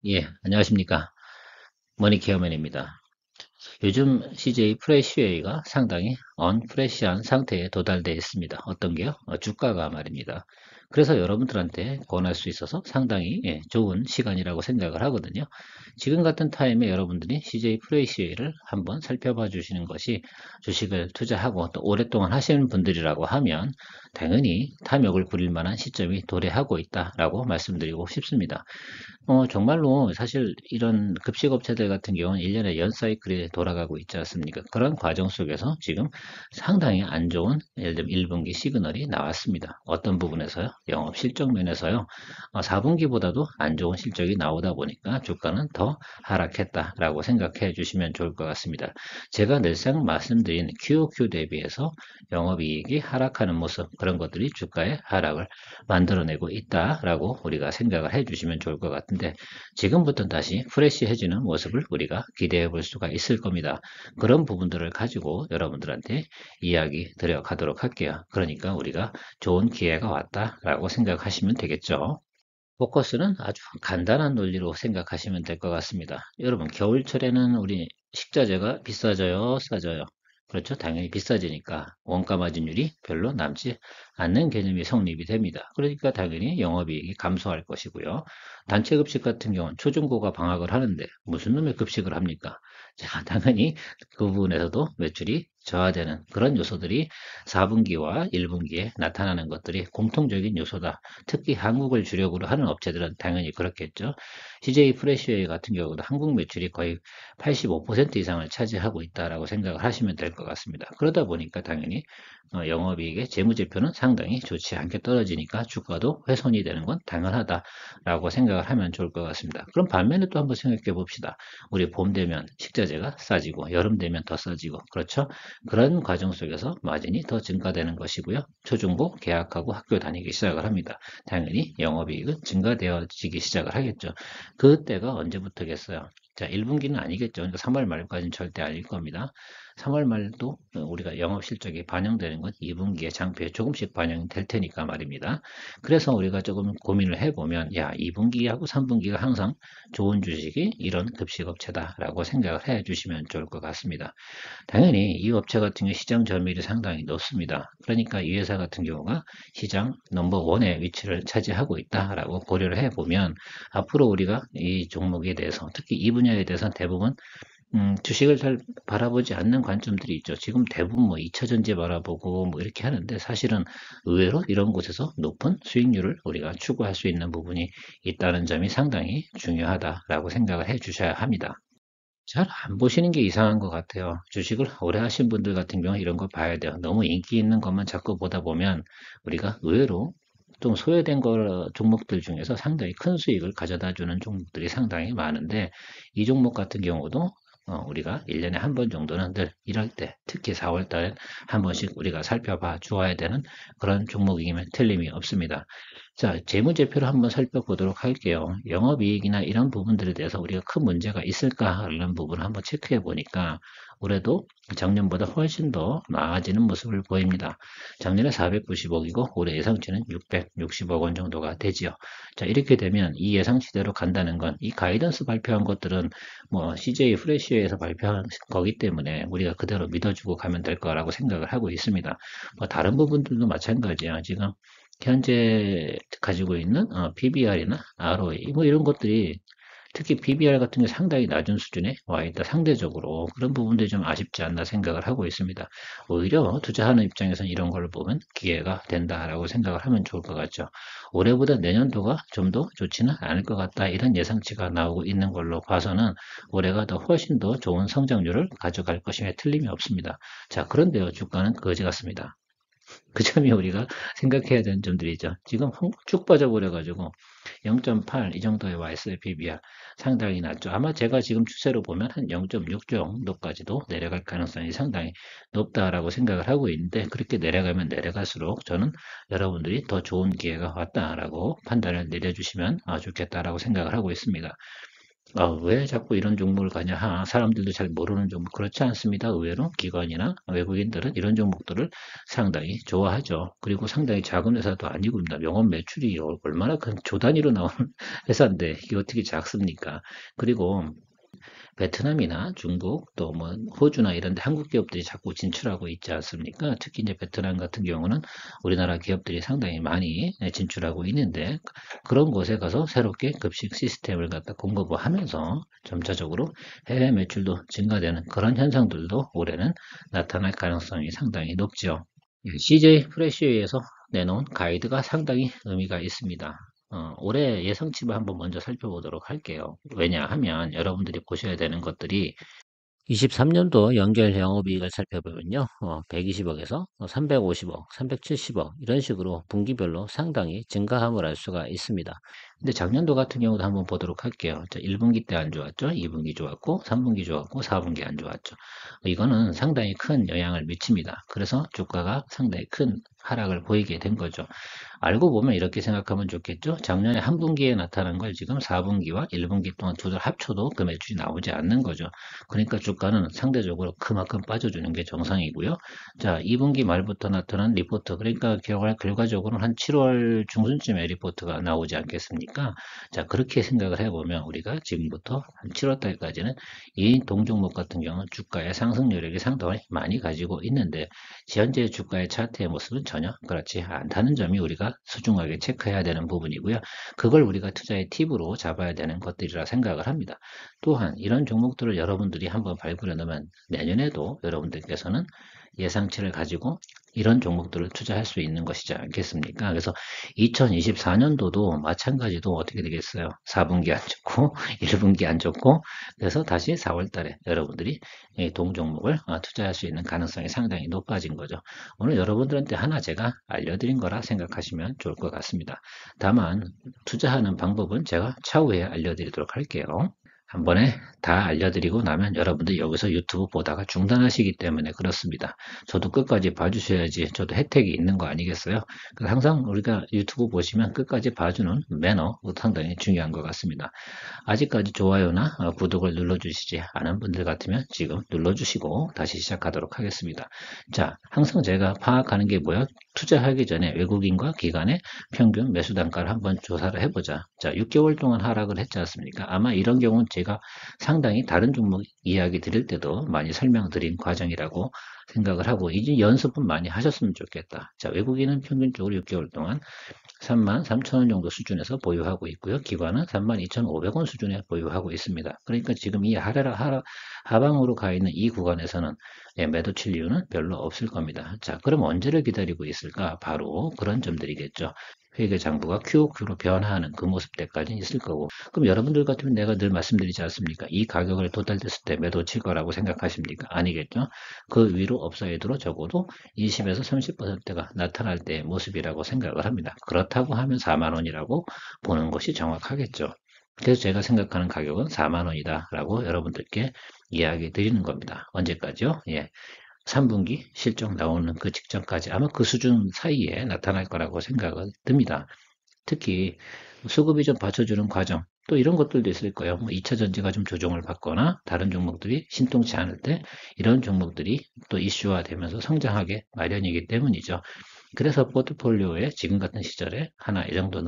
예, 안녕하십니까. 머니케어맨입니다. 요즘 CJ 프레시웨이가 상당히 언프레시한 상태에 도달되어 있습니다. 어떤 게요? 주가가 말입니다. 그래서 여러분들한테 권할 수 있어서 상당히 좋은 시간이라고 생각을 하거든요. 지금 같은 타임에 여러분들이 CJ 프레시웨이를 한번 살펴봐 주시는 것이 주식을 투자하고 또 오랫동안 하시는 분들이라고 하면 당연히 탐욕을 부릴 만한 시점이 도래하고 있다라고 말씀드리고 싶습니다. 정말로 사실 이런 급식업체들 같은 경우는 1년에 연 사이클이 돌아가고 있지 않습니까? 그런 과정 속에서 지금 상당히 안 좋은 예를 들면 1분기 시그널이 나왔습니다. 어떤 부분에서요? 영업 실적 면에서요. 4분기보다도 안 좋은 실적이 나오다 보니까 주가는 더 하락했다라고 생각해 주시면 좋을 것 같습니다. 제가 늘상 말씀드린 QOQ 대비해서 영업이익이 하락하는 모습 그런 것들이 주가의 하락을 만들어내고 있다라고 우리가 생각을 해주시면 좋을 것 같은데 지금부터 다시 프레시해지는 모습을 우리가 기대해 볼 수가 있을 겁니다. 그런 부분들을 가지고 여러분들한테 이야기 드려가도록 할게요. 그러니까 우리가 좋은 기회가 왔다라고 생각하시면 되겠죠. 포커스는 아주 간단한 논리로 생각하시면 될 것 같습니다. 여러분, 겨울철에는 우리 식자재가 비싸져요, 싸져요? 그렇죠. 당연히 비싸지니까 원가 마진율이 별로 남지 않는 개념이 성립이 됩니다. 그러니까 당연히 영업이익이 감소할 것이고요. 단체 급식 같은 경우는 초중고가 방학을 하는데 무슨 놈의 급식을 합니까? 자, 당연히 그 부분에서도 매출이 저하되는 그런 요소들이 4분기와 1분기에 나타나는 것들이 공통적인 요소다. 특히 한국을 주력으로 하는 업체들은 당연히 그렇겠죠. CJ 프레시웨이 같은 경우도 한국 매출이 거의 85% 이상을 차지하고 있다라고 생각을 하시면 될 것 같습니다. 그러다 보니까 당연히 영업이익의 재무제표는 상당히 좋지 않게 떨어지니까 주가도 훼손이 되는 건 당연하다라고 생각을 하면 좋을 것 같습니다. 그럼 반면에 또 한번 생각해 봅시다. 우리 봄 되면 식자재가 싸지고 여름 되면 더 싸지고 그렇죠? 그런 과정 속에서 마진이 더 증가되는 것이고요. 초중고 계약하고 학교 다니기 시작을 합니다. 당연히 영업이익은 증가되어지기 시작을 하겠죠. 그때가 언제부터겠어요? 자, 1분기는 아니겠죠. 그러니까 3월 말까지는 절대 아닐 겁니다. 3월 말도 우리가 영업 실적이 반영되는 건 2분기에 장표에 조금씩 반영이 될 테니까 말입니다. 그래서 우리가 조금 고민을 해보면, 야, 2분기하고 3분기가 항상 좋은 주식이 이런 급식업체다라고 생각을 해 주시면 좋을 것 같습니다. 당연히 이 업체 같은 경우 시장 점유율이 상당히 높습니다. 그러니까 이 회사 같은 경우가 시장 넘버 원의 위치를 차지하고 있다라고 고려를 해보면 앞으로 우리가 이 종목에 대해서 특히 이 분야에 대해서 대부분 주식을 잘 바라보지 않는 관점들이 있죠. 지금 대부분 뭐 2차 전지 바라보고 뭐 이렇게 하는데 사실은 의외로 이런 곳에서 높은 수익률을 우리가 추구할 수 있는 부분이 있다는 점이 상당히 중요하다라고 생각을 해 주셔야 합니다. 잘 안 보시는 게 이상한 것 같아요. 주식을 오래 하신 분들 같은 경우 이런 거 봐야 돼요. 너무 인기 있는 것만 자꾸 보다 보면 우리가 의외로 좀 소외된 종목들 중에서 상당히 큰 수익을 가져다 주는 종목들이 상당히 많은데 이 종목 같은 경우도 우리가 1년에 한 번 정도는 늘 이럴 때 특히 4월 달에 한 번씩 우리가 살펴봐 주어야 되는 그런 종목이면 틀림이 없습니다. 자, 재무제표를 한번 살펴보도록 할게요. 영업이익이나 이런 부분들에 대해서 우리가 큰 문제가 있을까 하는 부분을 한번 체크해 보니까 올해도 작년보다 훨씬 더 나아지는 모습을 보입니다. 작년에 490억이고 올해 예상치는 660억 원 정도가 되지요. 자, 이렇게 되면 이 예상치대로 간다는 건 이 가이던스 발표한 것들은 뭐 CJ 프레시에서 발표한 거기 때문에 우리가 그대로 믿어주고 가면 될 거라고 생각을 하고 있습니다. 뭐 다른 부분들도 마찬가지예요. 지금 현재 가지고 있는 PBR이나 ROE 뭐 이런 것들이 특히 PBR 같은 게 상당히 낮은 수준에 와 있다. 상대적으로 그런 부분들이 좀 아쉽지 않나 생각을 하고 있습니다. 오히려 투자하는 입장에서는 이런 걸 보면 기회가 된다라고 생각을 하면 좋을 것 같죠. 올해보다 내년도가 좀 더 좋지는 않을 것 같다. 이런 예상치가 나오고 있는 걸로 봐서는 올해가 더 훨씬 더 좋은 성장률을 가져갈 것임에 틀림이 없습니다. 자, 그런데요, 주가는 거지 같습니다. 그 점이 우리가 생각해야 되는 점들이죠. 지금 쭉 빠져버려가지고 0.8 이 정도에 와 있어요. PBR 상당히 낮죠. 아마 제가 지금 추세로 보면 한 0.6 정도까지도 내려갈 가능성이 상당히 높다라고 생각을 하고 있는데 그렇게 내려가면 내려갈수록 저는 여러분들이 더 좋은 기회가 왔다라고 판단을 내려주시면 좋겠다라고 생각을 하고 있습니다. 왜 자꾸 이런 종목을 가냐? 사람들도 잘 모르는 종목. 그렇지 않습니다. 의외로 기관이나 외국인들은 이런 종목들을 상당히 좋아하죠. 그리고 상당히 작은 회사도 아니고입니다. 영업 매출이 얼마나 큰 조 단위로 나오는 회사인데 이게 어떻게 작습니까? 그리고 베트남이나 중국 또 뭐 호주나 이런 데 한국 기업들이 자꾸 진출하고 있지 않습니까? 특히 이제 베트남 같은 경우는 우리나라 기업들이 상당히 많이 진출하고 있는데 그런 곳에 가서 새롭게 급식 시스템을 갖다 공급을 하면서 점차적으로 해외 매출도 증가되는 그런 현상들도 올해는 나타날 가능성이 상당히 높죠. CJ 프레시에서 내놓은 가이드가 상당히 의미가 있습니다. 올해 예상치를 한번 먼저 살펴보도록 할게요. 왜냐하면 여러분들이 보셔야 되는 것들이 23년도 연결 영업이익을 살펴보면요. 120억에서 350억, 370억 이런 식으로 분기별로 상당히 증가함을 알 수가 있습니다. 근데 작년도 같은 경우도 한번 보도록 할게요. 자, 1분기 때 안 좋았죠. 2분기 좋았고 3분기 좋았고 4분기 안 좋았죠. 이거는 상당히 큰 영향을 미칩니다. 그래서 주가가 상당히 큰 하락을 보이게 된 거죠. 알고 보면 이렇게 생각하면 좋겠죠. 작년에 한 분기에 나타난 걸 지금 4분기와 1분기 동안 두 달 합쳐도 그 매출이 나오지 않는 거죠. 그러니까 주가는 상대적으로 그만큼 빠져주는 게 정상이고요. 자, 2분기 말부터 나타난 리포트, 그러니까 결과적으로는 한 7월 중순쯤에 리포트가 나오지 않겠습니까? 자, 그렇게 생각을 해보면 우리가 지금부터 한 7월 달까지는 이 동종목 같은 경우는 주가의 상승 여력이 상당히 많이 가지고 있는데 현재 주가의 차트의 모습은 전혀 그렇지 않다는 점이 우리가 소중하게 체크해야 되는 부분이고요. 그걸 우리가 투자의 팁으로 잡아야 되는 것들이라 생각을 합니다. 또한 이런 종목들을 여러분들이 한번 발굴해 놓으면 내년에도 여러분들께서는 예상치를 가지고 이런 종목들을 투자할 수 있는 것이지 않겠습니까? 그래서 2024년도도 마찬가지도 어떻게 되겠어요? 4분기 안 좋고 1분기 안 좋고 그래서 다시 4월 달에 여러분들이 이 동종목을 투자할 수 있는 가능성이 상당히 높아진 거죠. 오늘 여러분들한테 하나 제가 알려드린 거라 생각하시면 좋을 것 같습니다. 다만 투자하는 방법은 제가 차후에 알려드리도록 할게요. 한 번에 다 알려드리고 나면 여러분들 여기서 유튜브 보다가 중단하시기 때문에 그렇습니다. 저도 끝까지 봐주셔야지 저도 혜택이 있는 거 아니겠어요? 그래서 항상 우리가 유튜브 보시면 끝까지 봐주는 매너 상당히 중요한 것 같습니다. 아직까지 좋아요나 구독을 눌러주시지 않은 분들 같으면 지금 눌러주시고 다시 시작하도록 하겠습니다. 자, 항상 제가 파악하는 게 뭐야? 투자하기 전에 외국인과 기관의 평균 매수 단가를 한번 조사를 해보자. 자, 6개월 동안 하락을 했지 않습니까? 아마 이런 경우는 제가 상당히 다른 종목 이야기 드릴 때도 많이 설명드린 과정이라고 생각을 하고 이제 연습은 많이 하셨으면 좋겠다. 자, 외국인은 평균적으로 6개월 동안 33,000원 정도 수준에서 보유하고 있고요. 기관은 32,500원 수준에 보유하고 있습니다. 그러니까 지금 이 하방으로 가 있는 이 구간에서는 매도 칠 이유는 별로 없을 겁니다. 자, 그럼 언제를 기다리고 있을까? 바로 그런 점들이겠죠. 회계 장부가 QOQ로 변화하는 그 모습 때까지는 있을 거고 그럼 여러분들 같으면 내가 늘 말씀드리지 않습니까? 이 가격을 도달됐을 때 매도 칠 거라고 생각하십니까? 아니겠죠? 그 위로 업사이드로 적어도 20에서 30%가 나타날 때의 모습이라고 생각을 합니다. 그렇다고 하면 4만 원이라고 보는 것이 정확하겠죠. 그래서 제가 생각하는 가격은 4만 원이다 라고 여러분들께 이야기 드리는 겁니다. 언제까지요? 예. 3분기 실적 나오는 그 직전까지 아마 그 수준 사이에 나타날 거라고 생각은 듭니다. 특히 수급이 좀 받쳐주는 과정 또 이런 것들도 있을 거예요. 뭐 2차 전지가 좀 조정을 받거나 다른 종목들이 신통치 않을 때 이런 종목들이 또 이슈화 되면서 성장하게 마련이기 때문이죠. 그래서 포트폴리오에 지금 같은 시절에 하나 이 정도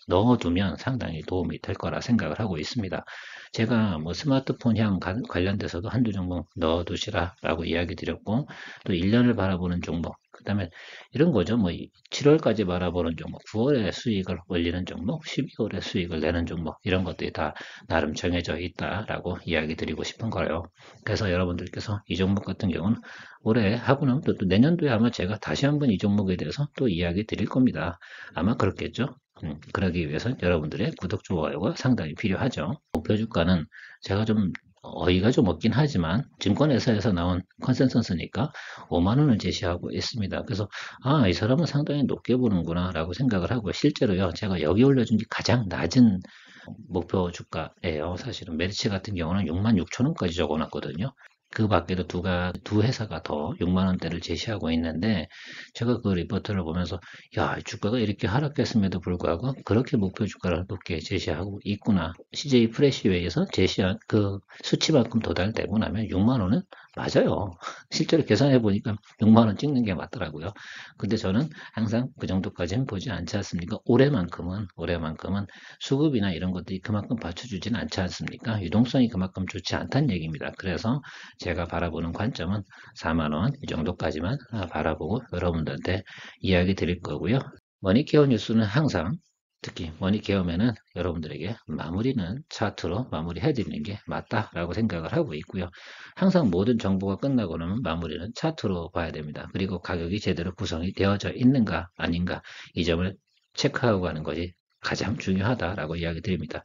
넣어두면 상당히 도움이 될 거라 생각을 하고 있습니다. 제가 뭐 스마트폰향 관련돼서도 한두 종목 넣어두시라라고 이야기 드렸고 또 1년을 바라보는 종목 그 다음에 이런 거죠. 뭐 7월까지 바라보는 종목, 9월에 수익을 올리는 종목, 12월에 수익을 내는 종목 이런 것들이 다 나름 정해져 있다라고 이야기 드리고 싶은 거예요. 그래서 여러분들께서 이 종목 같은 경우는 올해 하고 나면 또 내년도에 아마 제가 다시 한번 이 종목에 대해서 또 이야기 드릴 겁니다. 아마 그렇겠죠. 그러기 위해서 여러분들의 구독, 좋아요가 상당히 필요하죠. 목표 주가는 제가 좀 어이가 좀 없긴 하지만 증권회사에서 나온 컨센서스니까 5만 원을 제시하고 있습니다. 그래서 이 사람은 상당히 높게 보는구나 라고 생각을 하고 실제로요 제가 여기 올려준 게 가장 낮은 목표 주가예요. 사실은 메리츠 같은 경우는 6만 6천 원까지 적어놨거든요. 그 밖에도 두 회사가 더 6만 원대를 제시하고 있는데 제가 그 리포트를 보면서 야, 주가가 이렇게 하락했음에도 불구하고 그렇게 목표 주가를 높게 제시하고 있구나. CJ 프레시웨이에서 제시한 그 수치만큼 도달되고 나면 6만 원은 맞아요. 실제로 계산해 보니까 6만 원 찍는 게 맞더라고요. 근데 저는 항상 그 정도까지는 보지 않지 않습니까? 올해만큼은 수급이나 이런 것들이 그만큼 받쳐주지는 않지 않습니까? 유동성이 그만큼 좋지 않다는 얘기입니다. 그래서 제가 바라보는 관점은 4만 원 이 정도까지만 바라보고 여러분들한테 이야기 드릴 거고요. 머니케어 뉴스는 항상 특히 머니케어면은 여러분들에게 마무리는 차트로 마무리해 드리는 게 맞다라고 생각을 하고 있고요. 항상 모든 정보가 끝나고 나면 마무리는 차트로 봐야 됩니다. 그리고 가격이 제대로 구성이 되어져 있는가 아닌가 이 점을 체크하고 가는 것이 가장 중요하다라고 이야기 드립니다.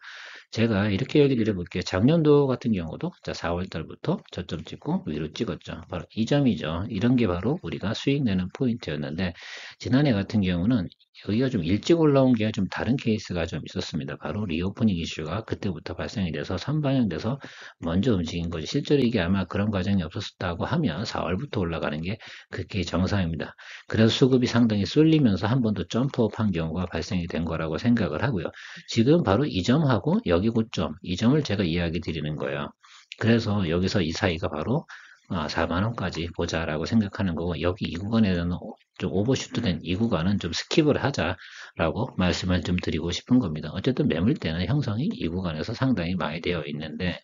제가 이렇게 얘기 드려볼게요. 작년도 같은 경우도 자 4월 달부터 저점 찍고 위로 찍었죠. 바로 이 점이죠. 이런 게 바로 우리가 수익 내는 포인트였는데 지난해 같은 경우는 여기가 좀 일찍 올라온 게 좀 다른 케이스가 좀 있었습니다. 바로 리오프닝 이슈가 그때부터 발생이 돼서 선반영돼서 먼저 움직인 거죠. 실제로 이게 아마 그런 과정이 없었다고 하면 4월부터 올라가는 게 그게 정상입니다. 그래서 수급이 상당히 쏠리면서 한 번 더 점프업한 경우가 발생이 된 거라고 생각을 하고요. 지금 바로 이 점하고 여기 고점, 이 점을 제가 이야기 드리는 거예요. 그래서 여기서 이 사이가 바로 4만 원까지 보자라고 생각하는 거고 여기 이 구간에는 좀 오버슈트 된 이 구간은 좀 스킵을 하자라고 말씀을 좀 드리고 싶은 겁니다. 어쨌든 매물대는 형성이 이 구간에서 상당히 많이 되어 있는데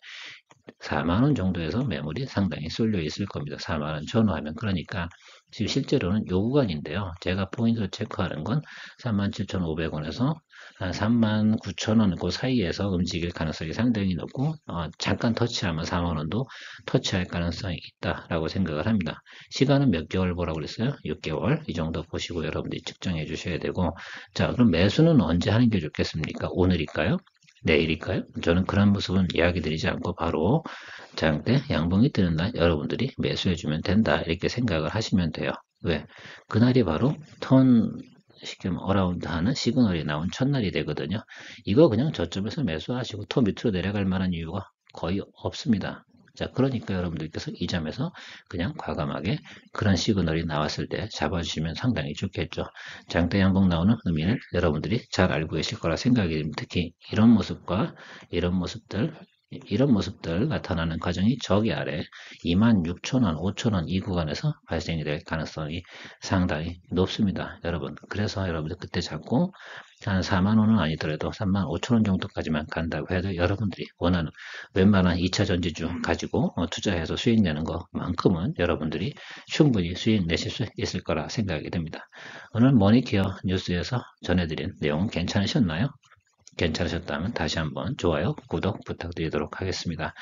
4만 원 정도에서 매물이 상당히 쏠려 있을 겁니다. 4만 원 전후하면 그러니까 지금 실제로는 요 구간인데요. 제가 포인트로 체크하는 건 37,500원에서 한 39,000원 그 사이에서 움직일 가능성이 상당히 높고 잠깐 터치하면 4만 원도 터치할 가능성이 있다라고 생각을 합니다. 시간은 몇 개월 보라고 그랬어요? 6개월 이 정도 보시고 여러분들이 측정해 주셔야 되고 자 그럼 매수는 언제 하는 게 좋겠습니까? 오늘일까요? 내일일까요? 저는 그런 모습은 이야기 드리지 않고 바로 장대 양봉이 뜨는 날 여러분들이 매수해주면 된다 이렇게 생각을 하시면 돼요. 왜? 그날이 바로 턴 쉽게 어라운드 하는 시그널이 나온 첫날이 되거든요. 이거 그냥 저점에서 매수하시고 더 밑으로 내려갈 만한 이유가 거의 없습니다. 자, 그러니까 여러분들께서 이 점에서 그냥 과감하게 그런 시그널이 나왔을 때 잡아주시면 상당히 좋겠죠. 장대 양봉 나오는 의미를 여러분들이 잘 알고 계실 거라 생각이 됩니다. 특히 이런 모습과 이런 모습들 나타나는 과정이 저기 아래 26,000원, 5,000원 이 구간에서 발생이 될 가능성이 상당히 높습니다. 여러분. 그래서 여러분들 그때 잡고 한 4만 원은 아니더라도 3만 5천 원 정도까지만 간다고 해도 여러분들이 원하는 웬만한 2차 전지주 가지고 투자해서 수익 내는 것만큼은 여러분들이 충분히 수익 내실 수 있을 거라 생각이 됩니다. 오늘 머니케어 뉴스에서 전해드린 내용 괜찮으셨나요? 괜찮으셨다면 다시 한번 좋아요, 구독 부탁드리도록 하겠습니다.